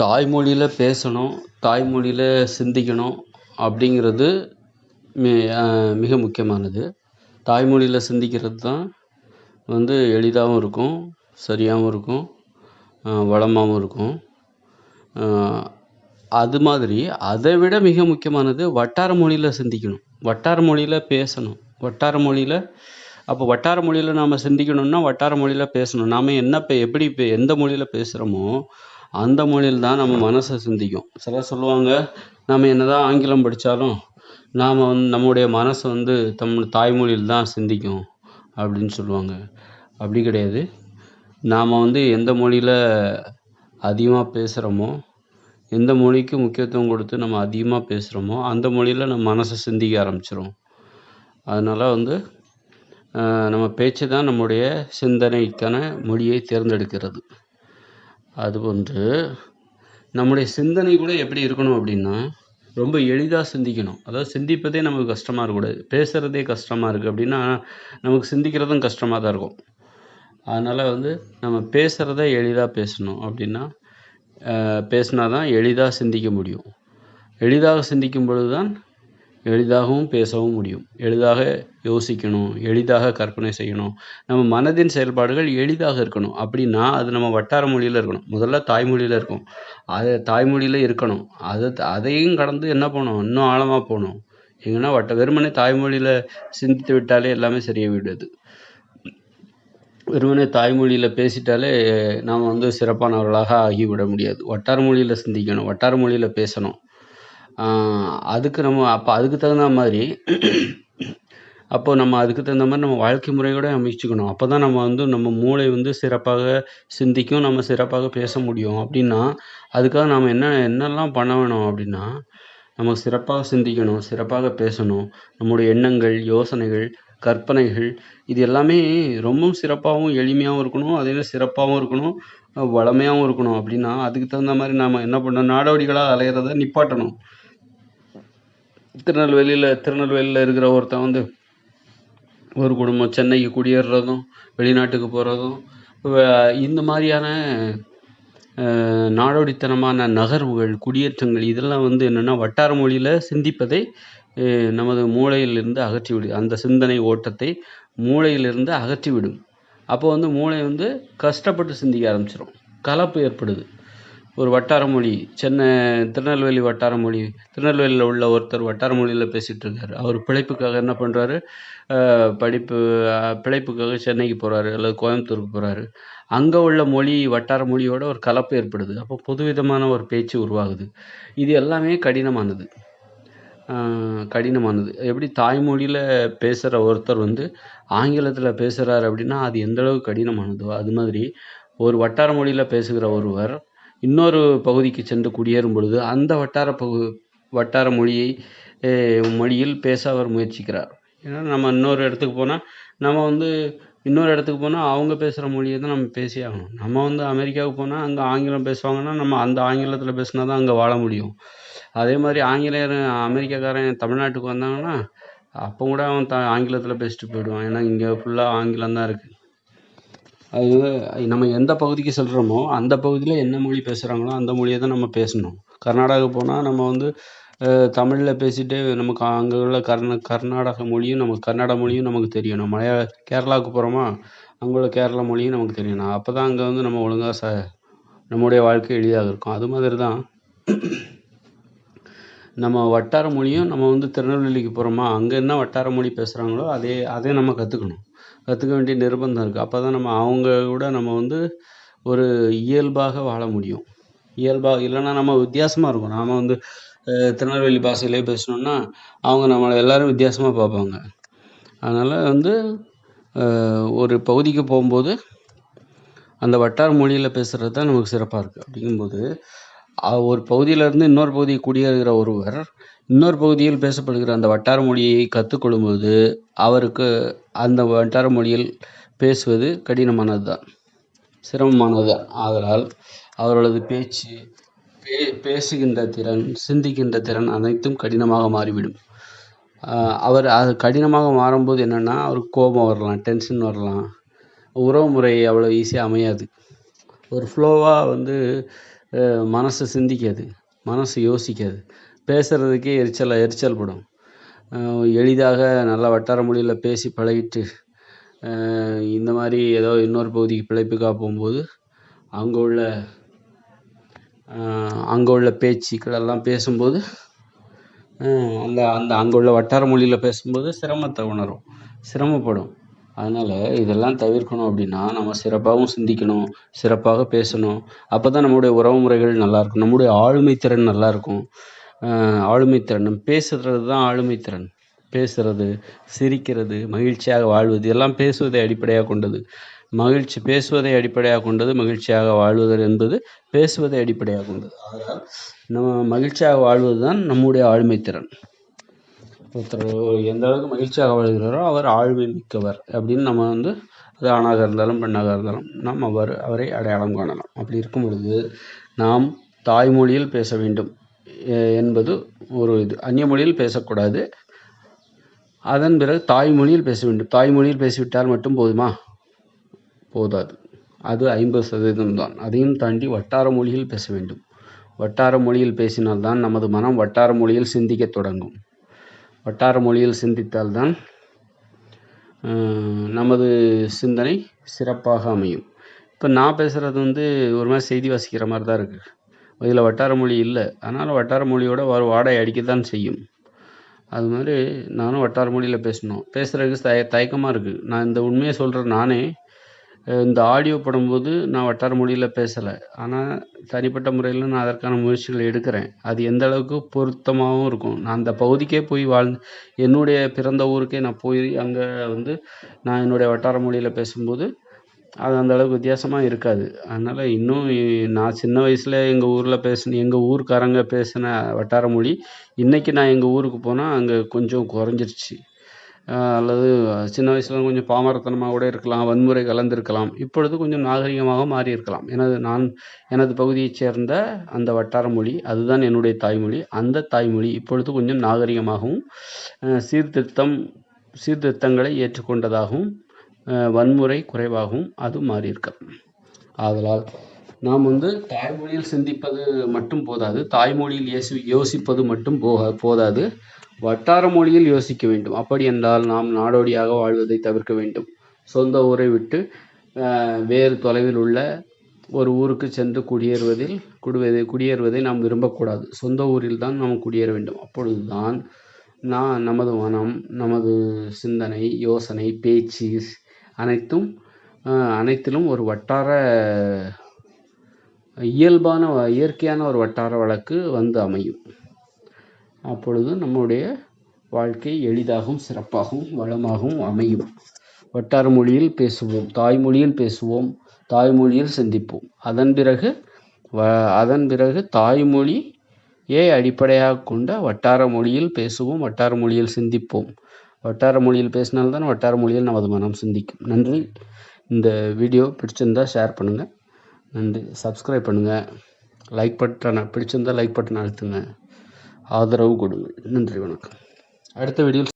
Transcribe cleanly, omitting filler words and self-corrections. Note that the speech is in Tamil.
தாய்மொழியில பேசணும், தாய்மொழியில சிந்திக்கணும் அப்படிங்கிறது மி அ மிக முக்கியமானது. தாய்மொழியில சிந்திக்கிறது தான் எளிதாவும் இருக்கும், சரியாவும் இருக்கும், வளமாவும் இருக்கும். அ அது மாதிரி அதை விட மிக முக்கியமானது வட்டார மொழியில சிந்திக்கணும். வட்டார மொழியில பேசணும். வட்டார மொழியில வட்டார மொழியில நாம சிந்திக்கணும்னா, வட்டார மொழியில பேசணும். நாம எப்படி எந்த மொழியில பேசுறோமோ, அந்த மொழியில தான் நம்ம மனசு சிந்திக்கும். சிலர் சொல்லுவாங்க, நாம என்னதான் ஆங்கிலம் படிச்சாலும், நாம நம்முடைய மனசு தாய்மொழியில் தான் சிந்திக்கும் அப்படின்னு சொல்லுவாங்க. அப்படி கிடையாது. நாம எந்த மொழியில அதிகமா பேசுறோமோ, எந்த மொழிக்கு முக்கியத்துவம் கொடுத்து நம்ம அதிகமா பேசுறோமோ, அந்த மொழியில நம்ம மனசு சிந்திக்க ஆரம்பிச்சிரும். அதனால நம்ம பேச்சு தான் நம்முடைய சிந்தனைக்கான மொழியை தேர்ந்தெடுக்கிறது. அதுபோன்று நம்முடைய சிந்தனை கூட எப்படி இருக்கணும் அப்படின்னா, ரொம்ப எளிதாக சிந்திக்கணும். அதாவது சிந்திப்பதே நமக்கு கஷ்டமாக இருக்கக்கூடாது. பேசுகிறதே கஷ்டமாக இருக்குது அப்படின்னா, நமக்கு சிந்திக்கிறதும் கஷ்டமாக தான் இருக்கும். அதனால் நம்ம பேசுகிறத எளிதாக பேசணும் அப்படின்னா, பேசினா தான் எளிதாக சிந்திக்க முடியும். எளிதாக சிந்திக்கும் பொழுது தான் எளிதாகவும் பேசவும் முடியும். எளிதாக யோசிக்கணும், எளிதாக கற்பனை செய்யணும். நம்ம மனதின் செயல்பாடுகள் எளிதாக இருக்கணும். அப்படின்னா அது நம்ம வட்டார மொழியில் இருக்கணும். முதல்ல தாய்மொழியில் இருக்கும். அது தாய்மொழியில் இருக்கணும். அதையும் கடந்து என்ன போகணும், இன்னும் ஆழமாக போகணும். எங்கன்னா வெறுமனே தாய்மொழியில் சிந்தித்து விட்டாலே எல்லாமே சரியாகிவிடுது. வெறுமனே தாய்மொழியில் பேசிட்டாலே நாம் சிறப்பானவர்களாக ஆகிவிட முடியாது. வட்டார மொழியில் சிந்திக்கணும், வட்டார மொழியில் பேசணும். அதுக்கு நம்ம அதுக்கு தகுந்த மாதிரி நம்ம அதுக்கு தகுந்த மாதிரி நம்ம வாழ்க்கை முறையோட அமைச்சுக்கணும். அப்போ தான் நம்ம நம்ம மூளை சிறப்பாக சிந்திக்கும், நம்ம சிறப்பாக பேச முடியும். அப்படின்னா அதுக்காக நாம் என்னெல்லாம் பண்ண வேணும் அப்படின்னா, நம்ம சிறப்பாக சிந்திக்கணும், சிறப்பாக பேசணும். நம்முடைய எண்ணங்கள், யோசனைகள், கற்பனைகள் இது எல்லாமே ரொம்பவும் சிறப்பாகவும் எளிமையாகவும் இருக்கணும், அதே சிறப்பாகவும் இருக்கணும், வளமையாகவும் இருக்கணும். அப்படின்னா அதுக்கு தகுந்த மாதிரி நாம் என்ன பண்ணணும், நாடோடிகளாக அலையிறத நிப்பாட்டணும். திருநெல்வேலியில் இருக்கிற ஒருத்தன் ஒரு குடும்பம் சென்னைக்கு குடியேறுறதும், வெளிநாட்டுக்கு போகிறதும், இந்த மாதிரியான நாடோடித்தனமான நகர்வுகள், குடியேற்றங்கள் இதெல்லாம் என்னென்னா வட்டார மொழியில் சிந்திப்பதை நமது மூளையிலிருந்து அகற்றிவிடும். அந்த சிந்தனை ஓட்டத்தை மூளையிலிருந்து அகற்றிவிடும். அப்போ மூளை கஷ்டப்பட்டு சிந்திக்க ஆரம்பிச்சிடும். கலப்பு ஏற்படுது. ஒரு வட்டார மொழி, திருநெல்வேலி வட்டார மொழி, திருநெல்வேலியில் உள்ள ஒருத்தர் வட்டார மொழியில் பேசிகிட்டு இருக்காரு. அவர் பிழைப்புக்காக என்ன பண்ணுறாரு, பிழைப்புக்காக சென்னைக்கு போகிறாரு அல்லது கோயம்புத்தூருக்கு போகிறாரு. அங்கே உள்ள மொழி வட்டார மொழியோட ஒரு கலப்பு ஏற்படுது. அப்போ புதுவிதமான ஒரு பேச்சு உருவாகுது. இது எல்லாமே கடினமானது. எப்படி தாய்மொழியில் பேசுகிற ஒருத்தர் ஆங்கிலத்தில் பேசுகிறார் அப்படின்னா அது எந்தளவுக்கு கடினமானதோ, அது மாதிரி ஒரு வட்டார மொழியில் பேசுகிற ஒருவர் இன்னொரு பகுதிக்கு சென்று குடியேறும் பொழுது அந்த வட்டார மொழியில் பேச அவர் முயற்சிக்கிறார். ஏன்னா நம்ம இன்னொரு இடத்துக்கு போனால் அவங்க பேசுகிற மொழியை தான் நம்ம பேசி ஆகணும். நம்ம அமெரிக்காவுக்கு போனால் அங்கே ஆங்கிலம் பேசுவாங்கன்னா நம்ம அந்த ஆங்கிலத்தில் பேசினா தான் அங்கே வாழ முடியும். அதே மாதிரி அமெரிக்காக்காரன் தமிழ்நாட்டுக்கு வந்தாங்கன்னா அப்போ கூட அவன் ஆங்கிலத்தில் பேசிட்டு போயிடுவான். ஏன்னா இங்கே ஃபுல்லாக ஆங்கிலம் தான் இருக்குது. அது நம்ம எந்த பகுதிக்கு செல்கிறோமோ அந்த பகுதியில் என்ன மொழி பேசுகிறாங்களோ அந்த மொழியை தான் நம்ம பேசணும். கர்நாடகா போனால் நம்ம தமிழில் பேசிகிட்டே நமக்கு அங்கே உள்ள கர்நாடக மொழியும் நமக்கு கன்னட மொழியும் நமக்கு தெரியணும். கேரளாவுக்கு போகிறோமா அங்கே உள்ள கேரளா மொழியும் நமக்கு தெரியணும். அப்போ தான் அங்கே நம்ம ஒழுங்காக நம்முடைய வாழ்க்கை எளிதாக இருக்கும். அது மாதிரி தான் நம்ம வட்டார மொழியும் நம்ம திருநெல்வேலிக்கு போகிறோமா அங்கே என்ன வட்டார மொழி பேசுகிறாங்களோ அதே நம்ம கற்றுக்க வேண்டிய நிர்பந்தம் இருக்குது. அப்போ தான் அவங்க கூட நம்ம ஒரு இயல்பாக வாழ முடியும். இல்லைன்னா நம்ம வித்தியாசமாக இருக்கும். நாம் திருநெல்வேலி பாஷையிலே பேசணுன்னா அவங்க நம்மளை எல்லோரும் வித்தியாசமாக பார்ப்பாங்க. அதனால் ஒரு பகுதிக்கு போகும்போது அந்த வட்டார மொழியில் பேசுகிறது தான் நமக்கு சிறப்பாக இருக்குது. அப்படிங்கும்போது ஒரு பகுதியிலேருந்து இன்னொரு பகுதிக்கு குடியேறுகிற ஒருவர் இன்னொரு பகுதியில் பேசப்படுகிற அந்த வட்டார மொழியை கற்றுக்கொள்ளும்போது அவருக்கு அந்த வட்டார மொழியில் பேசுவது கடினமானது தான், சிரமமானது தான். ஆதலால் அவர்களது பேச்சு, பேசுகின்ற திறன், சிந்திக்கின்ற திறன் அனைத்தும் கடினமாக மாறிவிடும். அது கடினமாக மாறும்போது என்னென்னா அவருக்கு கோபம் வரலாம், டென்ஷன் வரலாம், உறவு முறை அவ்வளோ ஈஸியாக அமையாது. ஒரு ஃப்ளோவாக மனசு சிந்திக்காது, மனசு யோசிக்காது, பேசுகிறதுக்கே எரிச்சல் படும். எளிதாக நல்லா வட்டார மொழியில் பேசி பழகிட்டு இந்த மாதிரி ஏதோ இன்னொரு பகுதிக்கு பிழைப்புக்காக போகும்போது அங்கே உள்ள பேச்சுக்களெல்லாம் பேசும்போது அங்கே உள்ள வட்டார மொழியில் பேசும்போது சிரமத்தை உணரும், சிரமப்படும். அதனால் இதெல்லாம் தவிர்க்கணும் அப்படின்னா நம்ம சிறப்பாகவும் சிந்திக்கணும், சிறப்பாக பேசணும். அப்போ தான் நம்முடைய உறவு முறைகள் நல்லாயிருக்கும், நம்முடைய ஆளுமை திறன் நல்லாயிருக்கும். ஆளுமை திறன் நம்ம பேசுகிறது தான் ஆளுமை திறன். பேசுகிறது, சிரிக்கிறது, மகிழ்ச்சியாக வாழ்வது எல்லாம் பேசுவதை அடிப்படையாக கொண்டது. பேசுவதை அடிப்படையாக கொண்டது. மகிழ்ச்சியாக வாழ்வது என்பது பேசுவதை அடிப்படையாக கொண்டது. அதனால் நம்ம மகிழ்ச்சியாக வாழ்வது தான் நம்முடைய ஆளுமை திறன். ஒருத்தர் எந்த அளவுக்கு மகிழ்ச்சியாக வாழ்கிறாரோ அவர் ஆளுமை மிக்கவர் அப்படின்னு நம்ம அது ஆணாக இருந்தாலும் பெண்ணாக இருந்தாலும் நாம் அவரை அடையாளம் காணலாம். அப்படி இருக்கும் பொழுது நாம் தாய்மொழியில் பேச வேண்டும் என்பது ஒரு இது. அந்நிய மொழியில் பேசக்கூடாது. அதன் பிறகு தாய்மொழியில் பேச வேண்டும். தாய்மொழியில் பேசிவிட்டால் மட்டும் போதுமா? போதாது. அது 50% தான். அதையும் தாண்டி வட்டார மொழியில் பேச வேண்டும். வட்டார மொழியில் பேசினால்தான் நமது மனம் வட்டார மொழியில் சிந்திக்க தொடங்கும். வட்டார மொழியில் சிந்தித்தால்தான் நமது சிந்தனை சிறப்பாக அமையும். இப்போ நான் பேசுகிறது ஒரு மாதிரி செய்தி வாசிக்கிற மாதிரி தான் இருக்குது. இதில் வட்டார மொழி இல்லை. அதனால் வட்டார மொழியோட ஒரு வாடை அடிக்கத்தான் செய்யும். அது மாதிரி நானும் வட்டார மொழியில் பேசுகிறதுக்கு தயக்கமாக இருக்குது. நான் இந்த உண்மையை சொல்கிறேன். நானே இந்த ஆடியோ படும்போது நான் வட்டார மொழியில் பேசலை. ஆனால் தனிப்பட்ட முறையில் நான் அதற்கான முயற்சிகள் எடுக்கிறேன். அது எந்த அளவுக்கு பொருத்தமாகவும் இருக்கும். நான் அந்த பகுதிக்கே போய் என்னுடைய பிறந்த ஊருக்கே நான் போய் அங்கே நான் என்னுடைய வட்டார மொழியில் பேசும்போது அது அந்த அளவுக்கு வித்தியாசமாக இருக்காது. அதனால் இன்னும் நான் சின்ன வயசில் எங்கள் ஊர்க்காரங்க பேசின வட்டார மொழி இன்றைக்கி நான் எங்கள் ஊருக்கு போனால் அங்கே கொஞ்சம் குறைஞ்சிருச்சு. அல்லது சின்ன வயசில் கொஞ்சம் பாமரத்தனமாக கூட இருக்கலாம், வன்முறை கலந்திருக்கலாம். இப்பொழுது கொஞ்சம் நாகரிகமாக மாறி இருக்கலாம். எனது பகுதியைச் சேர்ந்த அந்த வட்டார மொழி அதுதான் என்னுடைய தாய்மொழி. அந்த தாய்மொழி இப்பொழுது கொஞ்சம் நாகரிகமாகவும் சீர்திருத்தங்களை ஏற்றுக்கொண்டதாகவும் வன்முறை குறைவாகவும் அது மாறியிருக்கலாம். ஆதலால் நாம் தாய்மொழியில் சிந்திப்பது மட்டும் போதாது, தாய்மொழியில் யோசிப்பது மட்டும் போதாது, வட்டார மொழியில் யோசிக்க வேண்டும். அப்படி என்றால் நாம் நாடோடியாக வாழ்வதை தவிர்க்க வேண்டும். சொந்த ஊரை விட்டு வேறு தொலைவில் உள்ள ஒரு ஊருக்கு சென்று குடியேறுவதை நாம் விரும்பக்கூடாது. சொந்த ஊரில் தான் நாம் குடியேற வேண்டும். அப்பொழுதுதான் நமது மனம், நமது சிந்தனை, யோசனை, பேச்சு அனைத்திலும் ஒரு வட்டார இயற்கையான ஒரு வட்டார வழக்கு அமையும். அப்பொழுது நம்முடைய வாழ்க்கை எளிதாகவும் சிறப்பாகவும் வளமாகவும் அமையும். வட்டார மொழியில் பேசுவோம், தாய்மொழியில் பேசுவோம், தாய்மொழியில் சிந்திப்போம். அதன் பிறகு தாய்மொழியை அடிப்படையாக கொண்ட வட்டார மொழியில் பேசுவோம், வட்டார மொழியில் சிந்திப்போம். வட்டார மொழியில் பேசினால்தான் வட்டார மொழியில் நமது மனம் சிந்திக்கும். நன்றி. இந்த வீடியோ பிடிச்சிருந்தா ஷேர் பண்ணுங்கள். நன்றி. சப்ஸ்கிரைப் பண்ணுங்கள். பிடிச்சிருந்தால் லைக் பட்டன் அழுத்துங்க. ஆதரவு கொடுங்கள். நன்றி, வணக்கம். அடுத்த வீடியோவில்